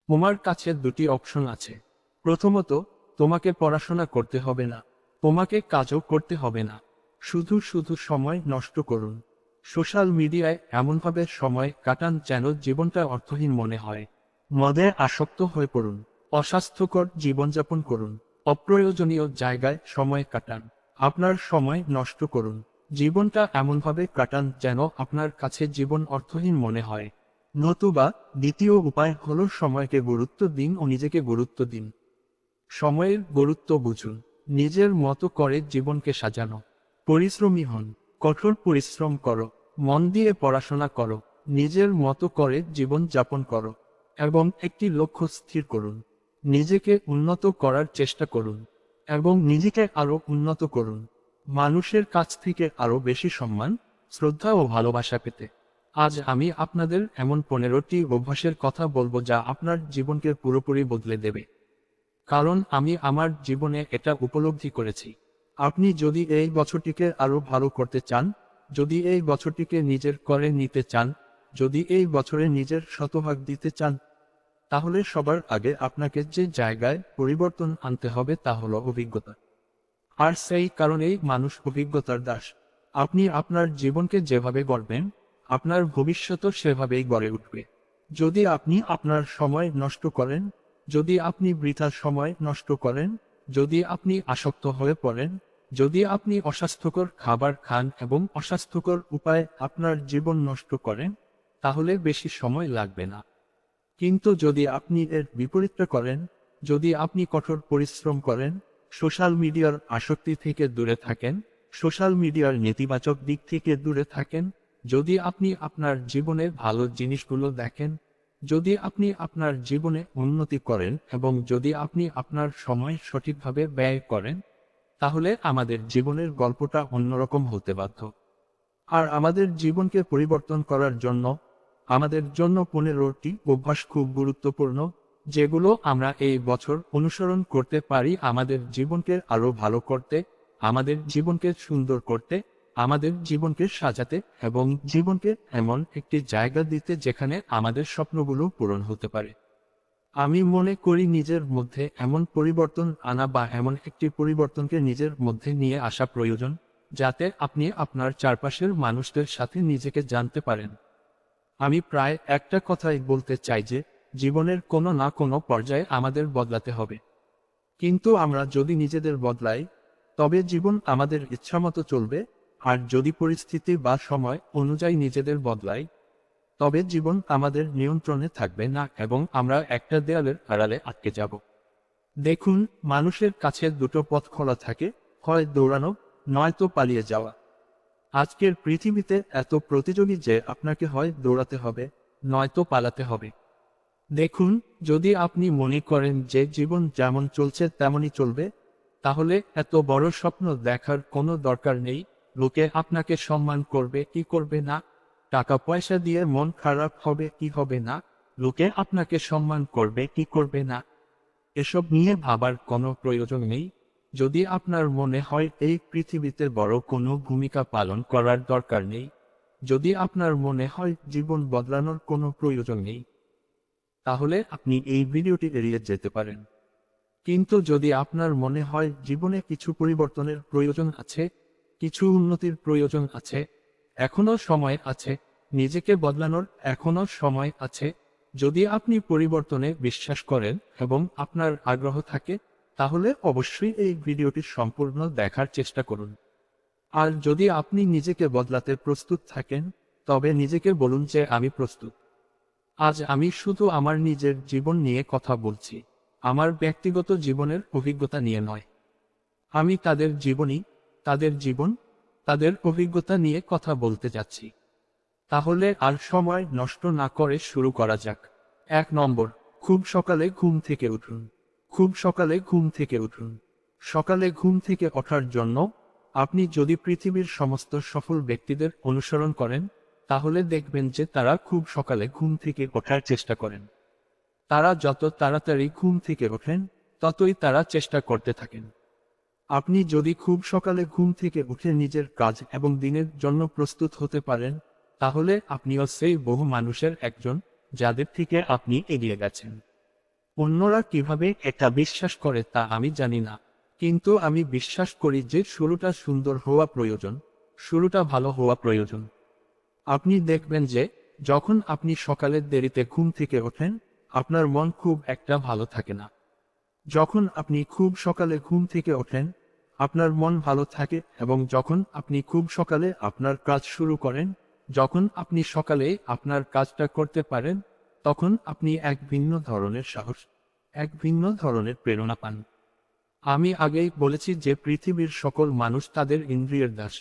তোমার কাছে দুটি অপশন আছে। প্রথমত, তোমাকে পড়াশোনা করতে হবে না, তোমাকে কাজও করতে হবে না, শুধু শুধু সময় নষ্ট করুন। সোশ্যাল মিডিয়ায় এমনভাবে সময় কাটান যেন জীবনটা অর্থহীন মনে হয়। মদে আসক্ত হয়ে পড়ুন, অস্বাস্থ্যকর জীবনযাপন করুন, অপ্রয়োজনীয় জায়গায় সময় কাটান, আপনার সময় নষ্ট করুন। জীবনটা এমনভাবে কাটান যেন আপনার কাছে জীবন অর্থহীন মনে হয়। নতুবা দ্বিতীয় উপায় হলো সময়কে গুরুত্ব দিন ও নিজেকে গুরুত্ব দিন। সময়ের গুরুত্ব বুঝুন, নিজের মতো করে জীবনকে সাজানো। পরিশ্রমী হন, কঠোর পরিশ্রম করো, মন দিয়ে পড়াশোনা করো, নিজের মতো করে জীবন যাপন করো এবং একটি লক্ষ্য স্থির করুন। নিজেকে উন্নত করার চেষ্টা করুন এবং নিজেকে আরো উন্নত করুন, মানুষের কাছ থেকে আরো বেশি সম্মান, শ্রদ্ধা ও ভালোবাসা পেতে। আজ আমি আপনাদের এমন 15টি অভ্যাসের কথা বলবো যা আপনার জীবনকে পুরোপুরি বদলে দেবে। কারণ আমি আমার জীবনে এটা উপলব্ধি করেছি। আপনি যদি এই বছরটিকে আরো ভালো করতে চান, যদি এই বছরটিকে নিজের করে নিতে চান, যদি এই বছরে নিজের শতভাগ দিতে চান, তাহলে সবার আগে আপনাকে যে জায়গায় পরিবর্তন আনতে হবে তা হলো অভিজ্ঞতা। আর সেই কারণেই মানুষ অভিজ্ঞতার দাস। আপনি আপনার জীবনকে যেভাবে গড়বেন, আপনার ভবিষ্যতও সেভাবেই গড়ে উঠবে। যদি আপনি আপনার সময় নষ্ট করেন, যদি আপনি বৃথা সময় নষ্ট করেন, যদি আপনি আসক্ত হয়ে পড়েন, যদি আপনি অস্বাস্থ্যকর খাবার খান এবং অস্বাস্থ্যকর উপায়ে আপনার জীবন নষ্ট করেন, তাহলে বেশি সময় লাগবে না। কিন্তু যদি আপনি এর বিপরীতটা করেন, যদি আপনি কঠোর পরিশ্রম করেন, সোশ্যাল মিডিয়ার আসক্তি থেকে দূরে থাকেন, সোশ্যাল মিডিয়ার নেতিবাচক দিক থেকে দূরে থাকেন, যদি আপনি আপনার জীবনের ভালো জিনিসগুলো দেখেন, যদি আপনি আপনার জীবনে উন্নতি করেন এবং যদি আপনি আপনার সময় সঠিকভাবে ব্যয় করেন, তাহলে আমাদের জীবনের গল্পটা অন্যরকম হতে বাধ্য। আর আমাদের জীবনকে পরিবর্তন করার জন্য আমাদের জন্য 15টি অভ্যাস খুব গুরুত্বপূর্ণ, যেগুলো আমরা এই বছর অনুসরণ করতে পারি আমাদের জীবনকে আরো ভালো করতে, আমাদের জীবনকে সুন্দর করতে, আমাদের জীবনকে সাজাতে এবং জীবনকে এমন একটি জায়গা দিতে যেখানে আমাদের স্বপ্নগুলো পূরণ হতে পারে। আমি মনে করি নিজের মধ্যে এমন পরিবর্তন আনা বা এমন একটি পরিবর্তনকে নিজের মধ্যে নিয়ে আসা প্রয়োজন, যাতে আপনি আপনার চারপাশের মানুষদের সাথে নিজেকে জানতে পারেন। আমি প্রায় একটা কথাই বলতে চাই যে, জীবনের কোনো না কোনো পর্যায়ে আমাদের বদলাতে হবে। কিন্তু আমরা যদি নিজেদের বদলাই, তবে জীবন আমাদের ইচ্ছামতো চলবে। আর যদি পরিস্থিতি বা সময় অনুযায়ী নিজেদের বদলাই, তবে জীবন আমাদের নিয়ন্ত্রণে থাকবে না এবং আমরা একটা দেয়ালের আড়ালে আটকে যাব। দেখুন, মানুষের কাছে দুটো পথ খোলা থাকে, হয় দৌড়ানো, নয়তো পালিয়ে যাওয়া। আজকের পৃথিবীতে এত প্রতিযোগী যে আপনাকে হয় দৌড়াতে হবে, নয়তো পালাতে হবে। দেখুন, যদি আপনি মনে করেন যে জীবন যেমন চলছে তেমনই চলবে, তাহলে এত বড় স্বপ্ন দেখার কোনো দরকার নেই। লোকে আপনাকে সম্মান করবে কি করবে না, টাকা পয়সা দিয়ে মন খারাপ হবে কি হবে না, লোকে আপনাকে সম্মান করবে কি করবে না, এসব নিয়ে ভাবার কোনো প্রয়োজন নেই। যদি আপনার মনে হয় এই পৃথিবীতে বড় কোনো ভূমিকা পালন করার দরকার নেই, যদি আপনার মনে হয় জীবন বদলানোর কোনো প্রয়োজন নেই, তাহলে আপনি এই ভিডিওটি এড়িয়ে যেতে পারেন। কিন্তু যদি আপনার মনে হয় জীবনে কিছু পরিবর্তনের প্রয়োজন আছে, কিছু উন্নতির প্রয়োজন আছে, এখনো সময় আছে, নিজেকে বদলানোর এখনো সময় আছে, যদি আপনি পরিবর্তনে বিশ্বাস করেন এবং আপনার আগ্রহ থাকে, তাহলে অবশ্যই এই ভিডিওটি সম্পূর্ণ দেখার চেষ্টা করুন। আর যদি আপনি নিজেকে বদলাতে প্রস্তুত থাকেন, তবে নিজেকে বলুন যে আমি প্রস্তুত। আজ আমি শুধু আমার নিজের জীবন নিয়ে কথা বলছি, আমার ব্যক্তিগত জীবনের অভিজ্ঞতা নিয়ে নয়। আমি তাদের জীবনী, তাদের জীবন, তাদের অভিজ্ঞতা নিয়ে কথা বলতে যাচ্ছি। তাহলে আর সময় নষ্ট না করে শুরু করা যাক। 1 নম্বর, খুব সকালে ঘুম থেকে উঠুন। খুব সকালে ঘুম থেকে উঠুন। সকালে ঘুম থেকে ওঠার জন্য আপনি যদি পৃথিবীর সমস্ত সফল ব্যক্তিদের অনুসরণ করেন, তাহলে দেখবেন যে তারা খুব সকালে ঘুম থেকে ওঠার চেষ্টা করেন। তারা যত তাড়াতাড়ি ঘুম থেকে ওঠেন, ততই তারা চেষ্টা করতে থাকেন। আপনি যদি খুব সকালে ঘুম থেকে উঠে নিজের কাজ এবং দিনের জন্য প্রস্তুত হতে পারেন, তাহলে আপনিও সেই বহু মানুষের একজন, যাদের থেকে আপনি এগিয়ে গেছেন। অন্যরা কিভাবে এটা বিশ্বাস করে তা আমি জানি না, কিন্তু আমি বিশ্বাস করি যে শুরুটা সুন্দর হওয়া প্রয়োজন, শুরুটা ভালো হওয়া প্রয়োজন। আপনি দেখবেন যে যখন আপনি সকালের দেরিতে ঘুম থেকে ওঠেন, আপনার মন খুব একটা ভালো থাকে না। যখন আপনি খুব সকালে ঘুম থেকে ওঠেন, আপনার মন ভালো থাকে, এবং যখন আপনি খুব সকালে আপনার কাজ শুরু করেন, যখন আপনি সকালে আপনার কাজটা করতে পারেন, তখন আপনি এক ভিন্ন ধরনের সাহস, এক ভিন্ন ধরনের প্রেরণা পান। আমি আগেই বলেছি যে পৃথিবীর সকল মানুষ তাদের ইন্দ্রিয়ের দাস।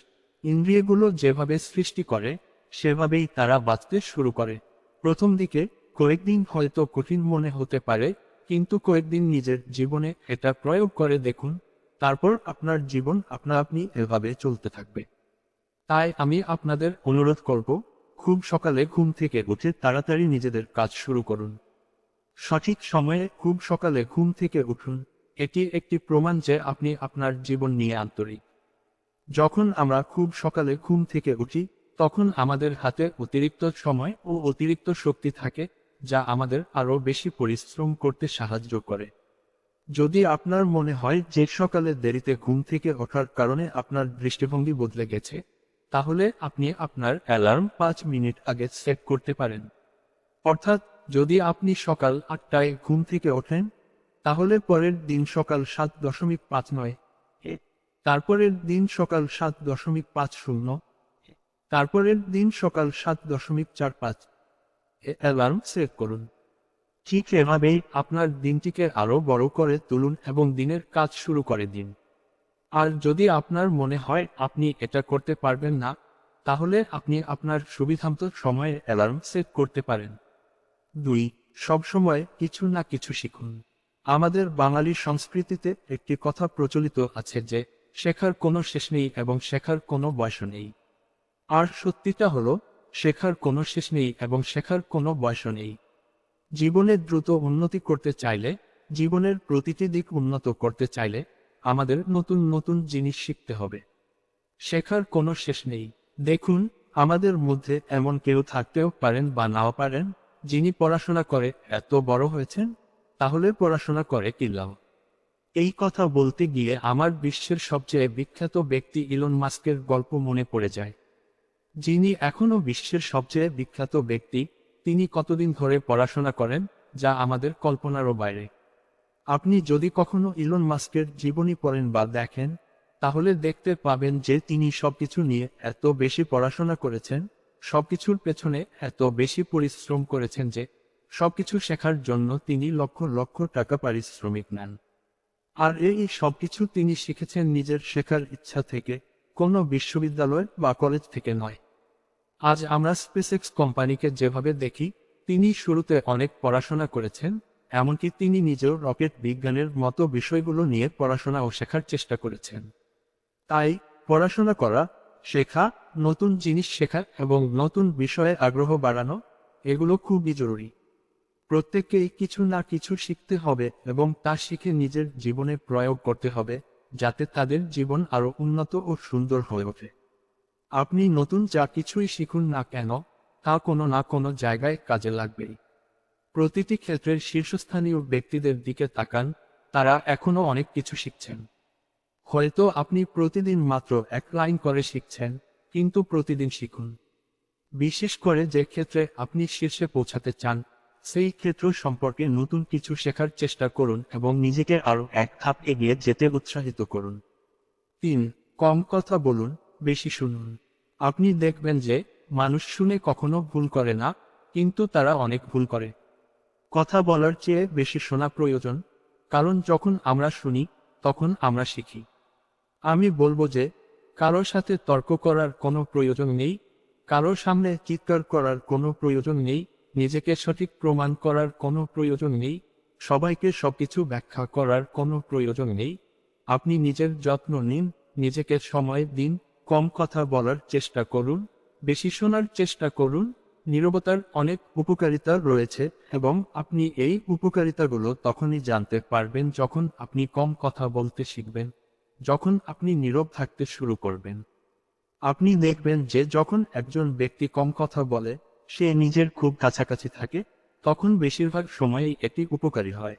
ইন্দ্রিয়গুলো যেভাবে সৃষ্টি করে সেভাবেই তারা বাঁচতে শুরু করে। প্রথম দিকে কয়েকদিন হয়তো কঠিন মনে হতে পারে, কিন্তু কয়েকদিন নিজের জীবনে এটা প্রয়োগ করে দেখুন, তারপর আপনার জীবন আপনা আপনি এভাবে চলতে থাকবে। তাই আমি আপনাদের অনুরোধ করব, খুব সকালে ঘুম থেকে উঠে তাড়াতাড়ি নিজেদের কাজ শুরু করুন। সঠিক সময়ে খুব সকালে ঘুম থেকে উঠুন। এটি একটি প্রমাণ যে আপনি আপনার জীবন নিয়ে আন্তরিক। যখন আমরা খুব সকালে ঘুম থেকে উঠি, তখন আমাদের হাতে অতিরিক্ত সময় ও অতিরিক্ত শক্তি থাকে, যা আমাদের আরও বেশি পরিশ্রম করতে সাহায্য করে। যদি আপনার মনে হয় যে সকালে দেরিতে ঘুম থেকে ওঠার কারণে আপনার দৃষ্টিভঙ্গি বদলে গেছে, তাহলে আপনি আপনার অ্যালার্ম 5 মিনিট আগে সেট করতে পারেন। অর্থাৎ, যদি আপনি সকাল 8টায় ঘুম থেকে ওঠেন, তাহলে পরের দিন সকাল 7.59 তারপরের দিন সকাল 7.50, তারপরের দিন সকাল 7.45 অ্যালার্ম সেট করুন। ঠিক এভাবেই আপনার দিনটিকে আরও বড় করে তুলুন এবং দিনের কাজ শুরু করে দিন। আর যদি আপনার মনে হয় আপনি এটা করতে পারবেন না, তাহলে আপনি আপনার সুবিধামতো সময়ে অ্যালার্ম সেট করতে পারেন। 2. সবসময় কিছু না কিছু শিখুন। আমাদের বাঙালি সংস্কৃতিতে একটি কথা প্রচলিত আছে যে শেখার কোনো শেষ নেই এবং শেখার কোনো বয়স নেই। আর সত্যিটা হলো, শেখার কোনো শেষ নেই এবং শেখার কোনো বয়স নেই। জীবনে দ্রুত উন্নতি করতে চাইলে, জীবনের প্রতিটি দিক উন্নত করতে চাইলে আমাদের নতুন নতুন জিনিস শিখতে হবে। শেখার কোনো শেষ নেই। দেখুন, আমাদের মধ্যে এমন কেউ থাকতেও পারেন বা নাও পারেন, যিনি পড়াশোনা করে এত বড় হয়েছেন, তাহলে পড়াশোনা করে কি লাভ? এই কথা বলতে গিয়ে আমার বিশ্বের সবচেয়ে বিখ্যাত ব্যক্তি ইলন মাস্কের গল্প মনে পড়ে যায়। যিনি এখনও বিশ্বের সবচেয়ে বিখ্যাত ব্যক্তি, তিনি কতদিন ধরে পড়াশোনা করেন, যা আমাদের কল্পনারও বাইরে। আপনি যদি কখনো ইলন মাস্কের জীবনী পড়েন বা দেখেন, তাহলে দেখতে পাবেন যে তিনি সবকিছু নিয়ে এত বেশি পড়াশোনা করেছেন, সবকিছুর পেছনে এত বেশি পরিশ্রম করেছেন যে সবকিছু শেখার জন্য তিনি লক্ষ লক্ষ টাকা পারিশ্রমিক নেন। আর এই সবকিছু তিনি শিখেছেন নিজের শেখার ইচ্ছা থেকে, কোনো বিশ্ববিদ্যালয় বা কলেজ থেকে নয়। আজ আমরা স্পেসএক্স কোম্পানিকে যেভাবে দেখি, তিনি শুরুতে অনেক পড়াশোনা করেছেন, এমনকি তিনি নিজেও রকেট বিজ্ঞানের মতো বিষয়গুলো নিয়ে পড়াশোনা ও শেখার চেষ্টা করেছেন। তাই পড়াশোনা করা, শেখা, নতুন জিনিস শেখা এবং নতুন বিষয়ে আগ্রহ বাড়ানো, এগুলো খুবই জরুরি। প্রত্যেককেই কিছু না কিছু শিখতে হবে এবং তা শিখে নিজের জীবনে প্রয়োগ করতে হবে, যাতে তাদের জীবন আরও উন্নত ও সুন্দর হয়ে ওঠে। আপনি নতুন যা কিছুই শিখুন না কেন, তা কোনো না কোনো জায়গায় কাজে লাগবেই। প্রতিটি ক্ষেত্রের শীর্ষস্থানীয় ব্যক্তিদের দিকে তাকান, তারা এখনও অনেক কিছু শিখছেন। হয়তো আপনি প্রতিদিন মাত্র 1 লাইন করে শিখছেন, কিন্তু প্রতিদিন শিখুন। বিশেষ করে যে ক্ষেত্রে আপনি শীর্ষে পৌঁছাতে চান, সেই ক্ষেত্র সম্পর্কে নতুন কিছু শেখার চেষ্টা করুন এবং নিজেকে আরও এক ধাপ এগিয়ে যেতে উৎসাহিত করুন। 3. কম কথা বলুন, বেশি শুনুন। আপনি দেখবেন যে মানুষ শুনে কখনো ভুল করে না, কিন্তু তারা অনেক ভুল করে। কথা বলার চেয়ে বেশি শোনা প্রয়োজন, কারণ যখন আমরা শুনি, তখন আমরা শিখি। আমি বলবো যে কারোর সাথে তর্ক করার কোনো প্রয়োজন নেই, কারোর সামনে চিৎকার করার কোনো প্রয়োজন নেই, নিজেকে সঠিক প্রমাণ করার কোনো প্রয়োজন নেই, সবাইকে সবকিছু ব্যাখ্যা করার কোনো প্রয়োজন নেই। আপনি নিজের যত্ন নিন, নিজেকে সময় দিন, কম কথা বলার চেষ্টা করুন, বেশি শোনার চেষ্টা করুন। নীরবতার অনেক উপকারিতা রয়েছে এবং আপনি এই উপকারিতাগুলো তখনই জানতে পারবেন যখন আপনি কম কথা বলতে শিখবেন, যখন আপনি নীরব থাকতে শুরু করবেন। আপনি দেখবেন যে যখন একজন ব্যক্তি কম কথা বলে, সে নিজের খুব কাছাকাছি থাকে, তখন বেশিরভাগ সময়ই এটি উপকারী হয়।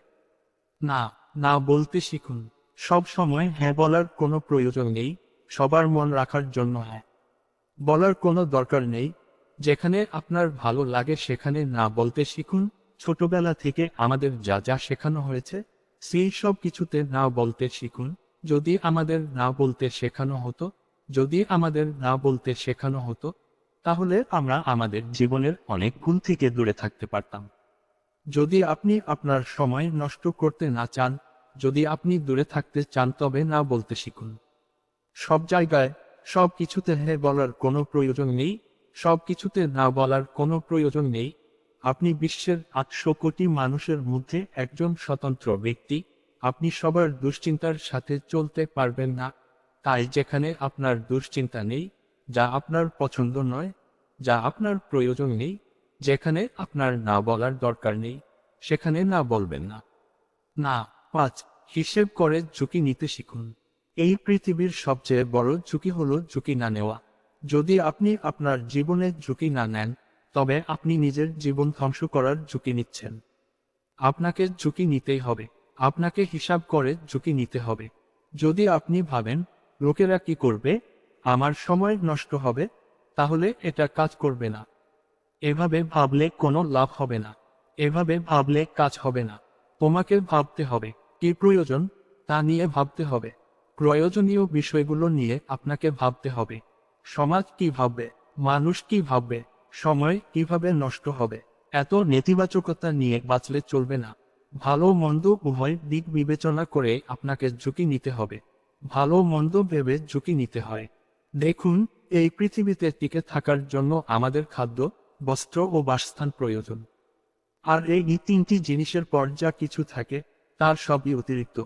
না, না বলতে শিখুন। সব সময় হ্যাঁ বলার কোনো প্রয়োজন নেই, সবার মন রাখার জন্য হ্যাঁ বলার কোনো দরকার নেই। যেখানে আপনার ভালো লাগে সেখানে না বলতে শিখুন। ছোটবেলা থেকে আমাদের যা যা শেখানো হয়েছে সেই সব কিছুতে না বলতে শিখুন। যদি আমাদের না বলতে শেখানো হতো, যদি আমাদের না বলতে শেখানো হতো, তাহলে আমরা আমাদের জীবনের অনেক ভুল থেকে দূরে থাকতে পারতাম। যদি আপনি আপনার সময় নষ্ট করতে না চান, যদি আপনি দূরে থাকতে চান, তবে না বলতে শিখুন। সব জায়গায় সব কিছুতে হ্যাঁ বলার কোনো প্রয়োজন নেই, সব কিছুতে না বলার কোনো প্রয়োজন নেই। আপনি বিশ্বের ৮০০ কোটি মানুষের মধ্যে একজন স্বতন্ত্র ব্যক্তি। আপনি সবার দুশ্চিন্তার সাথে চলতে পারবেন না। তাই যেখানে আপনার দুশ্চিন্তা নেই, যা আপনার পছন্দ নয়, যা আপনার প্রয়োজন নেই, যেখানে আপনার না বলার দরকার নেই, সেখানে না বলবেন না। না। ৫. হিসেব করে ঝুঁকি নিতে শিখুন। এই পৃথিবীর সবচেয়ে বড় ঝুঁকি হলো ঝুঁকি না নেওয়া। যদি আপনি আপনার জীবনে ঝুঁকি না নেন, তবে আপনি নিজের জীবন ধ্বংস করার ঝুঁকি নিচ্ছেন। আপনাকে ঝুঁকি নিতেই হবে। আপনাকে হিসাব করে ঝুঁকি নিতে হবে। যদি আপনি ভাবেন, লোকেরা কি করবে, আমার সময় নষ্ট হবে, তাহলে এটা কাজ করবে না। এভাবে ভাবলে কোনো লাভ হবে না। এভাবে ভাবলে কাজ হবে না। তোমাকে ভাবতে হবে, কি প্রয়োজন তা নিয়ে ভাবতে হবে। প্রয়োজনীয় বিষয়গুলো নিয়ে আপনাকে ভাবতে হবে। সমাজ কি ভাববে, মানুষ কি ভাববে, সময় কিভাবে নষ্ট হবে, এত নেতিবাচকতা নিয়ে বাঁচলে চলবে না। ভালো মন্দ উভয় দিক বিবেচনা করে আপনাকে ঝুঁকি নিতে হবে। ভালো মন্দ ভেবে ঝুঁকি নিতে হয়। দেখুন, এই পৃথিবীতে টিকে থাকার জন্য আমাদের খাদ্য, বস্ত্র ও বাসস্থান প্রয়োজন। আর এই তিনটি জিনিসের পর যা কিছু থাকে তার সবই অতিরিক্ত।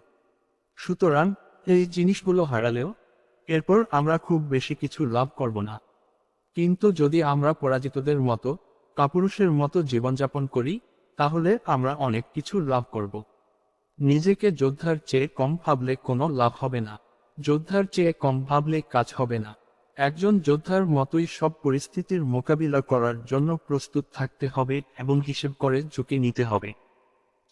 সুতরাং এই জিনিসগুলো হারালেও এরপর আমরা খুব বেশি কিছু লাভ করব না। কিন্তু যদি আমরা পরাজিতদের মতো, কাপুরুষের মতো জীবনযাপন করি, তাহলে আমরা অনেক কিছু লাভ করব। নিজেকে যোদ্ধার চেয়ে কম ভাবলে কোনো লাভ হবে না। যোদ্ধার চেয়ে কম ভাবলে কাজ হবে না। একজন যোদ্ধার মতোই সব পরিস্থিতির মোকাবিলা করার জন্য প্রস্তুত থাকতে হবে এবং হিসেব করে ঝুঁকি নিতে হবে।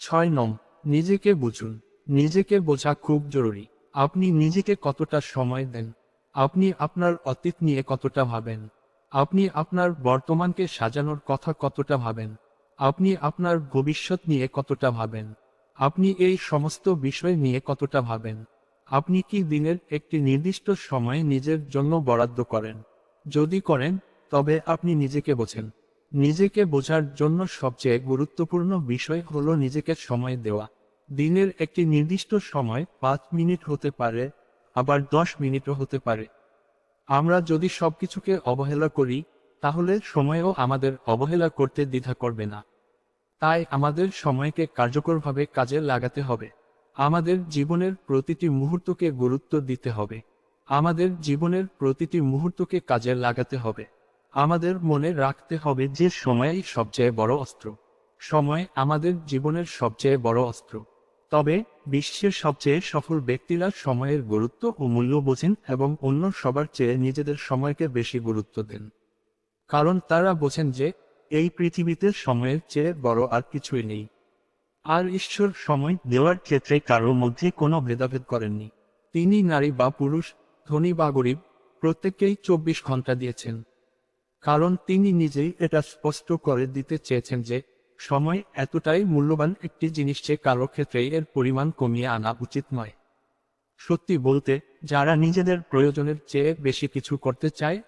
৬ নিজেকে বুঝুন। নিজেকে বোঝা খুব জরুরি। আপনি নিজেকে কতটা সময় দেন? আপনি আপনার অতীত নিয়ে কতটা ভাবেন? আপনি আপনার বর্তমানকে সাজানোর কথা কতটা ভাবেন? আপনি আপনার ভবিষ্যৎ নিয়ে কতটা ভাবেন? আপনি এই সমস্ত বিষয় নিয়ে কতটা ভাবেন? আপনি কি দিনের একটি নির্দিষ্ট সময় নিজের জন্য বরাদ্দ করেন? যদি করেন, তবে আপনি নিজেকে বোঝেন। নিজেকে বোঝার জন্য সবচেয়ে গুরুত্বপূর্ণ বিষয় হলো নিজেকে সময় দেওয়া। দিনের একটি নির্দিষ্ট সময় ৫ মিনিট হতে পারে, আবার ১০ মিনিটও হতে পারে। আমরা যদি সবকিছুকে অবহেলা করি, তাহলে সময়ও আমাদের অবহেলা করতে দ্বিধা করবে না। তাই আমাদের সময়কে কার্যকরভাবে কাজে লাগাতে হবে। আমাদের জীবনের প্রতিটি মুহূর্তকে গুরুত্ব দিতে হবে। আমাদের জীবনের প্রতিটি মুহূর্তকে কাজে লাগাতে হবে। আমাদের মনে রাখতে হবে যে সময়ই সবচেয়ে বড় অস্ত্র। সময় আমাদের জীবনের সবচেয়ে বড় অস্ত্র। তবে বিশ্বের সবচেয়ে সফল ব্যক্তিরা সময়ের গুরুত্ব ও মূল্য বোঝেন এবং অন্য সবার চেয়ে নিজেদের সময়কে বেশি গুরুত্ব দেন। কারণ তারা বোঝেন যে এই পৃথিবীতে সময়ের চেয়ে বড় আর কিছুই নেই। আর ঈশ্বর সময় দেওয়ার ক্ষেত্রে কারোর মধ্যে কোনো ভেদাভেদ করেননি। তিনি নারী বা পুরুষ, ধনী বা গরিব, প্রত্যেককেই ২৪ ঘন্টা দিয়েছেন। কারণ তিনি নিজেই এটা স্পষ্ট করে দিতে চেয়েছেন যে সময় এতটাই মূল্যবান একটি জিনিস যে কারো ক্ষেত্রেই এর পরিমাণ কমিয়ে আনা উচিত নয়। সত্যি বলতে, যারা নিজেদের প্রয়োজনের চেয়ে বেশি কিছু করতে চায়,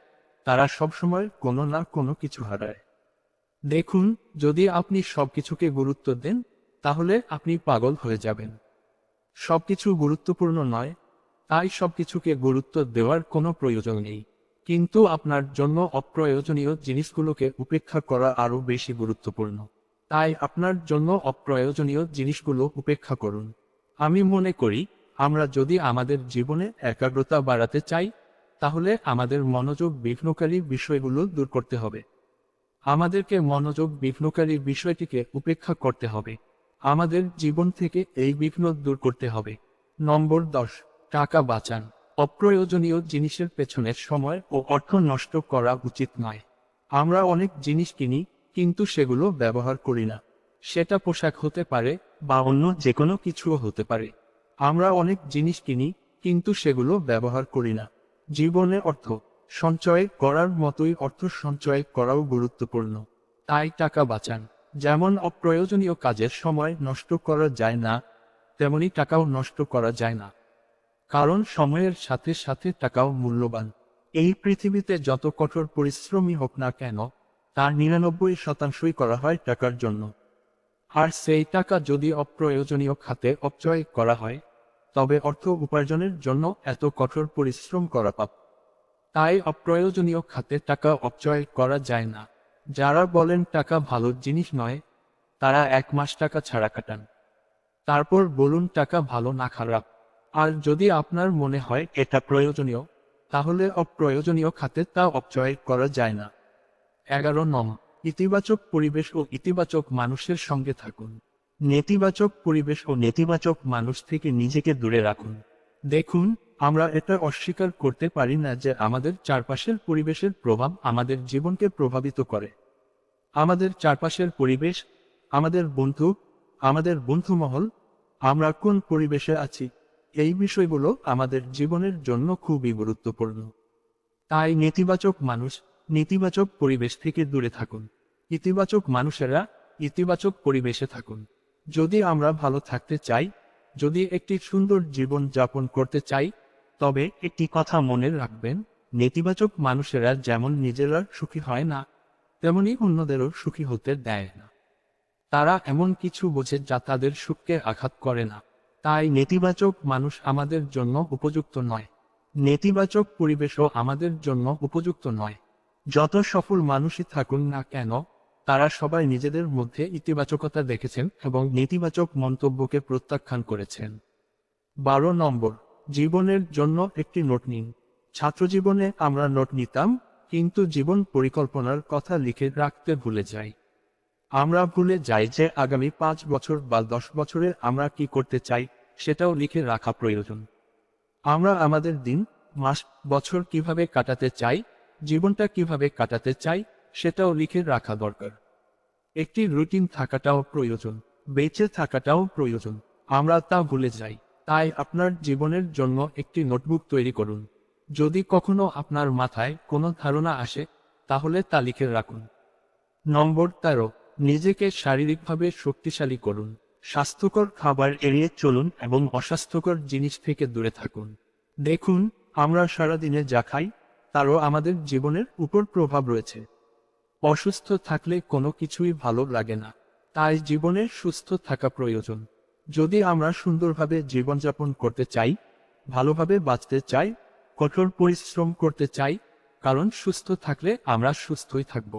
তারা সবসময় কোনো না কোনো কিছু হারায়। দেখুন, যদি আপনি সবকিছুকে গুরুত্ব দেন, তাহলে আপনি পাগল হয়ে যাবেন। সবকিছু গুরুত্বপূর্ণ নয়, তাই সবকিছুকে গুরুত্ব দেওয়ার কোনো প্রয়োজন নেই। কিন্তু আপনার জন্য অপ্রয়োজনীয় জিনিসগুলোকে উপেক্ষা করা আরও বেশি গুরুত্বপূর্ণ। তাই আপনার জন্য অপ্রয়োজনীয় জিনিসগুলো উপেক্ষা করুন। আমি মনে করি, আমরা যদি আমাদের জীবনে একাগ্রতা বাড়াতে চাই, তাহলে আমাদের মনোযোগ বিঘ্নকারী বিষয়গুলো দূর করতে হবে। আমাদেরকে মনোযোগ বিঘ্নকারী বিষয়টিকে উপেক্ষা করতে হবে। আমাদের জীবন থেকে এই বিঘ্ন দূর করতে হবে। নম্বর ১০, টাকা বাঁচান। অপ্রয়োজনীয় জিনিসের পেছনে সময় ও অর্থ নষ্ট করা উচিত নয়। আমরা অনেক জিনিস কিনি, কিন্তু সেগুলো ব্যবহার করি না। সেটা পোশাক হতে পারে বা অন্য যে কোনো কিছুও হতে পারে। আমরা অনেক জিনিস কিনি, কিন্তু সেগুলো ব্যবহার করি না। জীবনে অর্থ সঞ্চয় করার মতোই অর্থ সঞ্চয় করাও গুরুত্বপূর্ণ। তাই টাকা বাঁচান। যেমন অপ্রয়োজনীয় কাজের সময় নষ্ট করা যায় না, তেমনি টাকাও নষ্ট করা যায় না। কারণ সময়ের সাথে সাথে টাকাও মূল্যবান। এই পৃথিবীতে যত কঠোর পরিশ্রমই হোক না কেন, তার 99% করা হয় টাকার জন্য। আর সেই টাকা যদি অপ্রয়োজনীয় খাতে অপচয় করা হয়, তবে অর্থ উপার্জনের জন্য এত কঠোর পরিশ্রম করা পাপ। তাই অপ্রয়োজনীয় খাতে টাকা অপচয় করা যায় না। যারা বলেন টাকা ভালো জিনিস নয়, তারা 1 মাস টাকা ছাড়া কাটান। তারপর বলুন টাকা ভালো না খারাপ। আর যদি আপনার মনে হয় এটা প্রয়োজনীয়, তাহলে অপ্রয়োজনীয় খাতে তা অপচয় করা যায় না। 11 ইতিবাচক পরিবেশ ও ইতিবাচক মানুষের সঙ্গে থাকুন। নেতিবাচক পরিবেশ ও নেতিবাচক মানুষ থেকে নিজেকে দূরে রাখুন। দেখুন, আমরা এটা অস্বীকার করতে পারি না যে আমাদের চারপাশের পরিবেশের প্রভাব আমাদের জীবনকে প্রভাবিত করে। আমাদের চারপাশের পরিবেশ, আমাদের বন্ধু, আমাদের বন্ধুমহল, আমরা কোন পরিবেশে আছি, এই বিষয়গুলো আমাদের জীবনের জন্য খুবই গুরুত্বপূর্ণ। তাই নেতিবাচক মানুষ, নেতিবাচক পরিবেশ থেকে দূরে থাকুন। ইতিবাচক মানুষেরা, ইতিবাচক পরিবেশে থাকুন। যদি আমরা ভালো থাকতে চাই, যদি একটি সুন্দর জীবন যাপন করতে চাই, তবে একটি কথা মনে রাখবেন, নেতিবাচক মানুষেরা যেমন নিজেরা সুখী হয় না, তেমনি অন্যদেরও সুখী হতে দেয় না। তারা এমন কিছু বোঝে যা তাদের সুখকে আঘাত করে না। তাই নেতিবাচক মানুষ আমাদের জন্য উপযুক্ত নয়। নেতিবাচক পরিবেশও আমাদের জন্য উপযুক্ত নয়। যত সফল মানুষই থাকুন না কেন, তারা সবাই নিজেদের মধ্যে ইতিবাচকতা দেখেছেন এবং নেতিবাচক মন্তব্যকে প্রত্যাখ্যান করেছেন। 12 জীবনের জন্য একটি নোট নিন। ছাত্রজীবনে আমরা নোট নিতাম, কিন্তু জীবন পরিকল্পনার কথা লিখে রাখতে ভুলে যাই। আমরা ভুলে যাই যে আগামী 5 বছর বা 10 বছরে আমরা কি করতে চাই, সেটাও লিখে রাখা প্রয়োজন। আমরা আমাদের দিন, মাস, বছর কিভাবে কাটাতে চাই, জীবনটা কিভাবে কাটাতে চাই, সেটাও লিখে রাখা দরকার। একটি রুটিন থাকাটাও প্রয়োজন, বেঁচে থাকাটাও প্রয়োজন। আমরা তা ভুলে যাই। তাই আপনার জীবনের জন্য একটি নোটবুক তৈরি করুন। যদি কখনো আপনার মাথায় কোনো ধারণা আসে, তাহলে তা লিখে রাখুন। 13 নিজেকে শারীরিকভাবে শক্তিশালী করুন। স্বাস্থ্যকর খাবার এড়িয়ে চলুন এবং অস্বাস্থ্যকর জিনিস থেকে দূরে থাকুন। দেখুন, আমরা সারাদিনে যা খাই, তারও আমাদের জীবনের উপর প্রভাব রয়েছে। অসুস্থ থাকলে কোনো কিছুই ভালো লাগে না। তাই জীবনে সুস্থ থাকা প্রয়োজন। যদি আমরা সুন্দরভাবে জীবনযাপন করতে চাই, ভালোভাবে বাঁচতে চাই, কঠোর পরিশ্রম করতে চাই, কারণ সুস্থ থাকলে আমরা সুস্থই থাকব।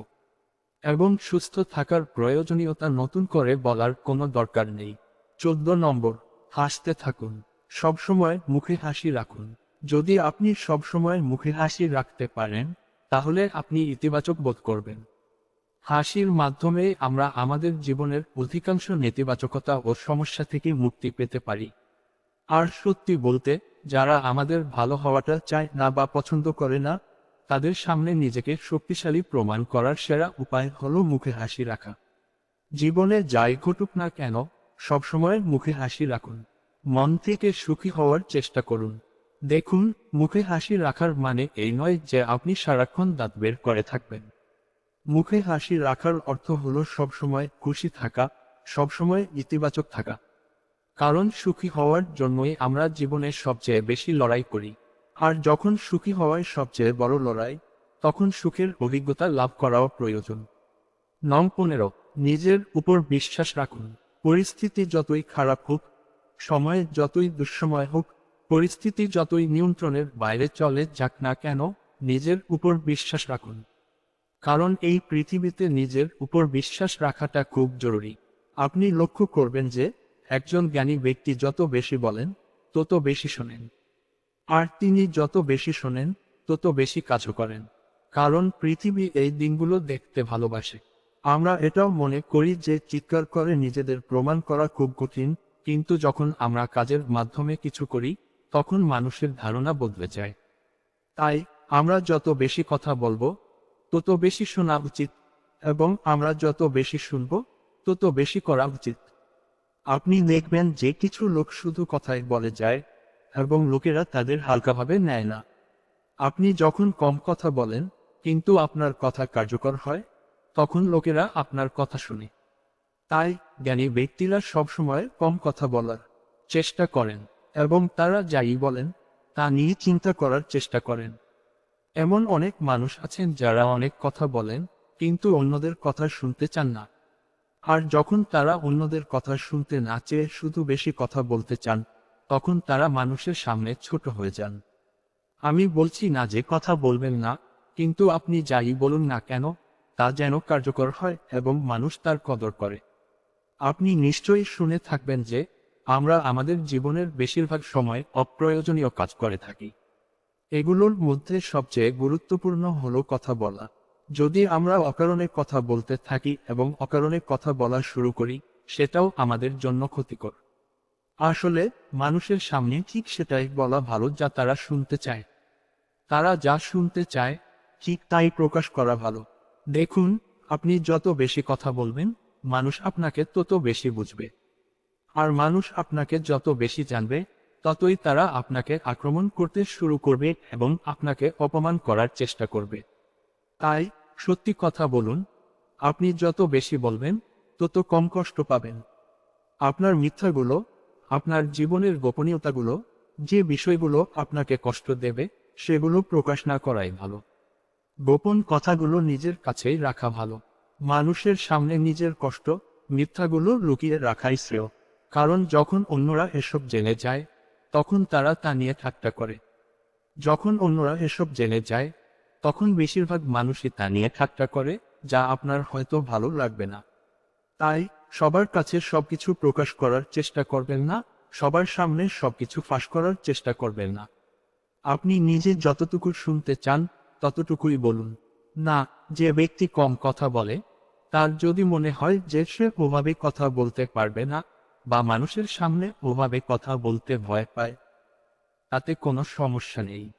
এবং সুস্থ থাকার প্রয়োজনীয়তা নতুন করে বলার কোনো দরকার নেই। 14 হাসতে থাকুন। সবসময় মুখে হাসি রাখুন। যদি আপনি সবসময় মুখে হাসি রাখতে পারেন, তাহলে আপনি ইতিবাচক বোধ করবেন। হাসির মাধ্যমে আমরা আমাদের জীবনের অধিকাংশ নেতিবাচকতা ও সমস্যা থেকে মুক্তি পেতে পারি। আর সত্যি বলতে, যারা আমাদের ভালো হওয়াটা চায় না বা পছন্দ করে না, তাদের সামনে নিজেকে শক্তিশালী প্রমাণ করার সেরা উপায় হলো মুখে হাসি রাখা। জীবনে যাই ঘটুক না কেন, সবসময় মুখে হাসি রাখুন। মন থেকে সুখী হওয়ার চেষ্টা করুন। দেখুন, মুখে হাসি রাখার মানে এই নয় যে আপনি সারাক্ষণ দাঁত বের করে থাকবেন। মুখে হাসি রাখার অর্থ হলো সবসময় খুশি থাকা, সবসময় ইতিবাচক থাকা। কারণ সুখী হওয়ার জন্যই আমরা জীবনে সবচেয়ে বেশি লড়াই করি। আর যখন সুখী হওয়াই সবচেয়ে বড় লড়াই, তখন সুখের অভিজ্ঞতা লাভ করাও প্রয়োজন। 15 নিজের উপর বিশ্বাস রাখুন। পরিস্থিতি যতই খারাপ হোক, সময় যতই দুঃসময় হোক, পরিস্থিতি যতই নিয়ন্ত্রণের বাইরে চলে যাক না কেন, নিজের উপর বিশ্বাস রাখুন। কারণ এই পৃথিবীতে নিজের উপর বিশ্বাস রাখাটা খুব জরুরি। আপনি লক্ষ্য করবেন যে একজন জ্ঞানী ব্যক্তি যত বেশি বলেন, তত বেশি শোনেন। আর তিনি যত বেশি শোনেন, তত বেশি কাজও করেন। কারণ পৃথিবী এই দিনগুলো দেখতে ভালোবাসে। আমরা এটাও মনে করি যে চিৎকার করে নিজেদের প্রমাণ করা খুব কঠিন, কিন্তু যখন আমরা কাজের মাধ্যমে কিছু করি, তখন মানুষের ধারণা বদলে যায়। তাই আমরা যত বেশি কথা বলবো, তত বেশি শোনা উচিত, এবং আমরা যত বেশি শুনবো, তত বেশি করা উচিত। আপনি দেখবেন যে কিছু লোক শুধু কথাই বলে যায় এবং লোকেরা তাদের হালকাভাবে নেয় না। আপনি যখন কম কথা বলেন কিন্তু আপনার কথা কার্যকর হয়, তখন লোকেরা আপনার কথা শুনে। তাই জ্ঞানী ব্যক্তিরা সবসময় কম কথা বলার চেষ্টা করেন এবং তারা যাই বলেন তা নিয়ে চিন্তা করার চেষ্টা করেন। এমন অনেক মানুষ আছেন যারা অনেক কথা বলেন কিন্তু অন্যদের কথা শুনতে চান না। আর যখন তারা অন্যদের কথা শুনতে না চেয়ে শুধু বেশি কথা বলতে চান, তখন তারা মানুষের সামনে ছোট হয়ে যান। আমি বলছি না যে কথা বলবেন না, কিন্তু আপনি যাই বলুন না কেন তা যেন কার্যকর হয় এবং মানুষ তার কদর করে। আপনি নিশ্চয়ই শুনে থাকবেন যে আমরা আমাদের জীবনের বেশিরভাগ সময় অপ্রয়োজনীয় কাজ করে থাকি। এগুলোর মধ্যে সবচেয়ে গুরুত্বপূর্ণ হলো কথা বলা। যদি আমরা অকারণে কথা বলতে থাকি এবং অকারণে কথা বলা শুরু করি, সেটাও আমাদের জন্য ক্ষতিকর। আসলে মানুষের সামনে ঠিক সেটাই বলা ভালো যা তারা শুনতে চায়। তারা যা শুনতে চায় ঠিক তাই প্রকাশ করা ভালো। দেখুন, আপনি যত বেশি কথা বলবেন, মানুষ আপনাকে তত বেশি বুঝবে। আর মানুষ আপনাকে যত বেশি জানবে, ততই তারা আপনাকে আক্রমণ করতে শুরু করবে এবং আপনাকে অপমান করার চেষ্টা করবে। তাই সত্যি কথা বলুন। আপনি যত বেশি বলবেন, তত কম কষ্ট পাবেন। আপনার মিথ্যাগুলো, আপনার জীবনের গোপনীয়তাগুলো, যে বিষয়গুলো আপনাকে কষ্ট দেবে, সেগুলো প্রকাশ না করাই ভালো। গোপন কথাগুলো নিজের কাছেই রাখা ভালো। মানুষের সামনে নিজের কষ্ট, মিথ্যাগুলো লুকিয়ে রাখাই শ্রেয়। কারণ যখন অন্যরা এসব জেনে যায়, তখন তারা তা নিয়ে ঠাট্টা করে। যখন অন্যরা এসব জেনে যায়, তখন বেশিরভাগ মানুষই তা নিয়ে ঠাট্টা করে, যা আপনার হয়তো ভালো লাগবে না। তাই সবার কাছে সবকিছু প্রকাশ করার চেষ্টা করবেন না, সবার সামনে সবকিছু ফাঁস করার চেষ্টা করবেন না। আপনি নিজে যতটুকু শুনতে চান ততটুকুই বলুন। না, যে ব্যক্তি কম কথা বলে, তার যদি মনে হয় যে সে ওভাবে কথা বলতে পারবে না বা মানুষের সামনে ওভাবে কথা বলতে ভয় পায়, তাতে কোনো সমস্যা নেই।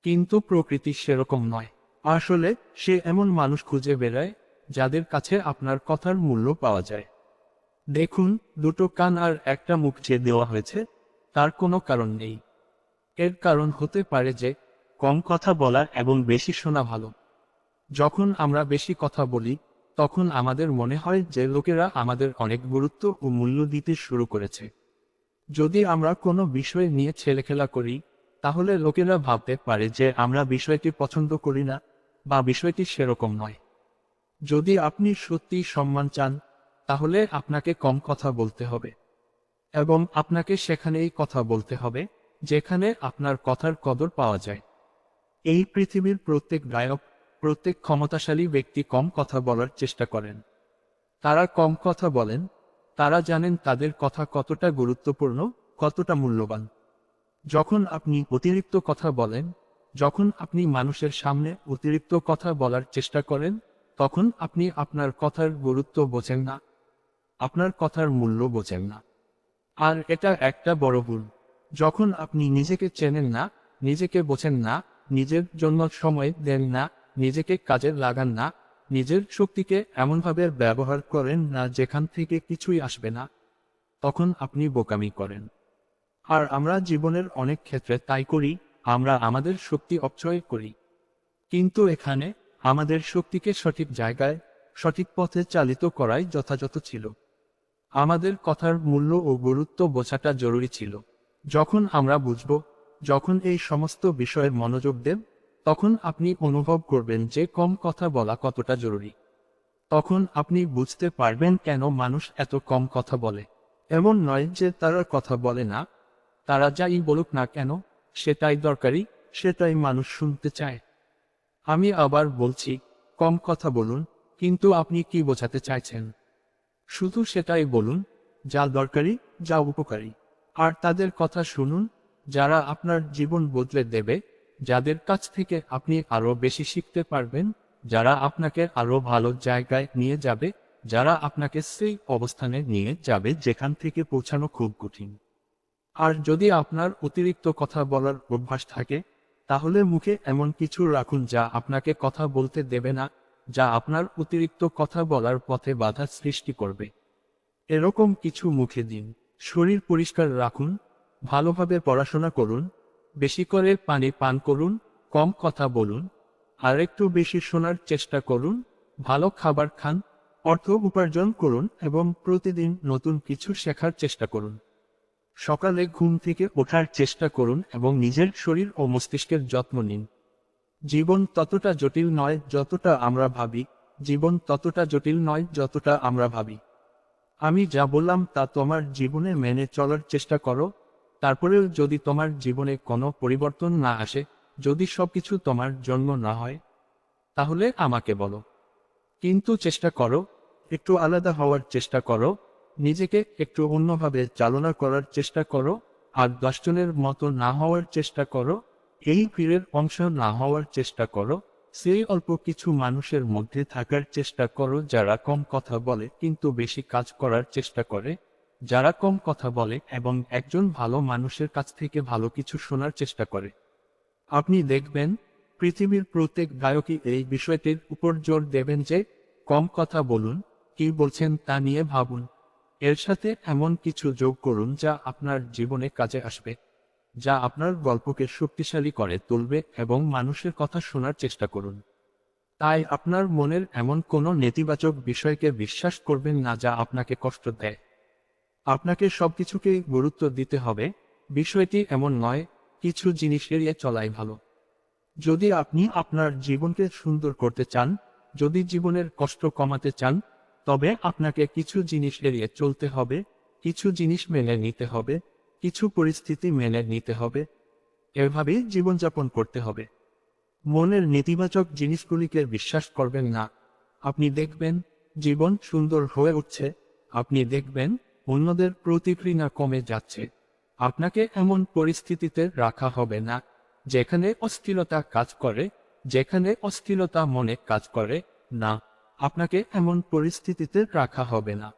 কিন্তু প্রকৃতি সেরকম নয়। আসলে সে এমন মানুষ খুঁজে বেড়ায় যাদের কাছে আপনার কথার মূল্য পাওয়া যায়। দেখুন, দুটো কান আর একটা মুখ যে দেওয়া হয়েছে, তার কোনো কারণ নেই। এর কারণ হতে পারে যে কম কথা বলা এবং বেশি শোনা ভালো। যখন আমরা বেশি কথা বলি, তখন আমাদের মনে হয় যে লোকেরা আমাদের অনেক গুরুত্ব ও মূল্য দিতে শুরু করেছে। যদি আমরা কোনো বিষয় নিয়ে ছেলেখেলা করি, তাহলে লোকেরা ভাবতে পারে যে আমরা বিষয়টি পছন্দ করি না বা বিষয়টি সেরকম নয়। যদি আপনি সত্যিই সম্মান চান, তাহলে আপনাকে কম কথা বলতে হবে এবং আপনাকে সেখানেই কথা বলতে হবে যেখানে আপনার কথার কদর পাওয়া যায়। এই পৃথিবীর প্রত্যেক গায়ক, প্রত্যেক ক্ষমতাশালী ব্যক্তি কম কথা বলার চেষ্টা করেন। তারা কম কথা বলেন, তারা জানেন তাদের কথা কতটা গুরুত্বপূর্ণ, কতটা মূল্যবান। যখন আপনি অতিরিক্ত কথা বলেন, যখন আপনি মানুষের সামনে অতিরিক্ত কথা বলার চেষ্টা করেন, তখন আপনি আপনার কথার গুরুত্ব বোঝেন না, আপনার কথার মূল্য বোঝেন না। আর এটা একটা বড় ভুল। যখন আপনি নিজেকে চেনেন না, নিজেকে বোঝেন না, নিজের জন্য সময় দেন না, নিজেকে কাজে লাগান না, নিজের শক্তিকে এমনভাবে ব্যবহার করেন না যেখান থেকে কিছুই আসবে না, তখন আপনি বোকামি করেন। আর আমরা জীবনের অনেক ক্ষেত্রে তাই করি, আমরা আমাদের শক্তি অপচয় করি। কিন্তু এখানে আমাদের শক্তিকে সঠিক জায়গায়, সঠিক পথে চালিত করাই যথাযথ ছিল। আমাদের কথার মূল্য ও গুরুত্ব বোঝাটা জরুরি ছিল। যখন আমরা বুঝব, যখন এই সমস্ত বিষয়ে মনোযোগ দেব, তখন আপনি অনুভব করবেন যে কম কথা বলা কতটা জরুরি। তখন আপনি বুঝতে পারবেন কেন মানুষ এত কম কথা বলে। এমন নয় যে তারা কথা বলে না, তারা যাই বলুক না কেন, সেটাই দরকারি, সেটাই মানুষ শুনতে চায়। আমি আবার বলছি, কম কথা বলুন, কিন্তু আপনি কি বোঝাতে চাইছেন? শুধু সেটাই বলুন যা দরকারি, যা উপকারী। আর তাদের কথা শুনুন যারা আপনার জীবন বদলে দেবে, যাদের কাছ থেকে আপনি আরো বেশি শিখতে পারবেন, যারা আপনাকে আরো ভালো জায়গায় নিয়ে যাবে, যারা আপনাকে সেই অবস্থানে নিয়ে যাবে যেখান থেকে পৌঁছানো খুব কঠিন। আর যদি আপনার অতিরিক্ত কথা বলার অভ্যাস থাকে, তাহলে মুখে এমন কিছু রাখুন যা আপনাকে কথা বলতে দেবে না, যা আপনার অতিরিক্ত কথা বলার পথে বাধা সৃষ্টি করবে। এরকম কিছু মুখে দিন। শরীর পরিষ্কার রাখুন, ভালোভাবে পড়াশোনা করুন, বেশি করে পানি পান করুন, কম কথা বলুন, আর একটু বেশি শোনার চেষ্টা করুন, ভালো খাবার খান, অর্থ উপার্জন করুন এবং প্রতিদিন নতুন কিছু শেখার চেষ্টা করুন। সকালে ঘুম থেকে ওঠার চেষ্টা করুন এবং নিজের শরীর ও মস্তিষ্কের যত্ন নিন। জীবন ততটা জটিল নয় যতটা আমরা ভাবি, জীবন ততটা জটিল নয় যতটা আমরা ভাবি। আমি যা বললাম তা তোমার জীবনে মেনে চলার চেষ্টা করো। তারপরেও যদি তোমার জীবনে কোনো পরিবর্তন না আসে, যদি সবকিছু তোমার জন্য না হয়, তাহলে আমাকে বলো। কিন্তু চেষ্টা করো, একটু আলাদা হওয়ার চেষ্টা করো, নিজেকে একটু অন্যভাবে চালনা করার চেষ্টা করো, আর 10 জনের মতো না হওয়ার চেষ্টা করো, এই ভিড়ের অংশ না হওয়ার চেষ্টা করো, সেই অল্প কিছু মানুষের মধ্যে থাকার চেষ্টা করো যারা কম কথা বলে কিন্তু বেশি কাজ করার চেষ্টা করে, যারা কম কথা বলে এবং একজন ভালো মানুষের কাছ থেকে ভালো কিছু শোনার চেষ্টা করে। আপনি দেখবেন পৃথিবীর প্রত্যেক গায়কই এই বিষয়টির উপর জোর দেবেন যে কম কথা বলুন, কি বলছেন তা নিয়ে ভাবুন। এর সাথে এমন কিছু যোগ করুন যা আপনার জীবনে কাজে আসবে, যা আপনার গল্পকে শক্তিশালী করে তুলবে এবং মানুষের কথা শোনার চেষ্টা করুন। তাই আপনার মনের এমন কোনো নেতিবাচক বিষয়কে বিশ্বাস করবেন না যা আপনাকে কষ্ট দেয়। আপনাকে সবকিছুকেই গুরুত্ব দিতে হবে, বিষয়টি এমন নয়, কিছু জিনিস এড়িয়ে চলাই ভালো। যদি আপনি আপনার জীবনকে সুন্দর করতে চান, যদি জীবনের কষ্ট কমাতে চান, তবে আপনাকে কিছু জিনিস এড়িয়ে চলতে হবে, কিছু জিনিস মেনে নিতে হবে, কিছু পরিস্থিতি মেনে নিতে হবে। এভাবেই জীবনযাপন করতে হবে। মনের নেতিবাচক জিনিসগুলিকে বিশ্বাস করবেন না। আপনি দেখবেন জীবন সুন্দর হয়ে উঠছে, আপনি দেখবেন অন্যদের প্রতি ঘৃণা কমে যাচ্ছে। আপনাকে এমন পরিস্থিতিতে রাখা হবে না যেখানে অস্থিরতা কাজ করে, যেখানে অস্থিরতা মনে কাজ করে না, আপনাকে এমন পরিস্থিতিতে রাখা হবে না।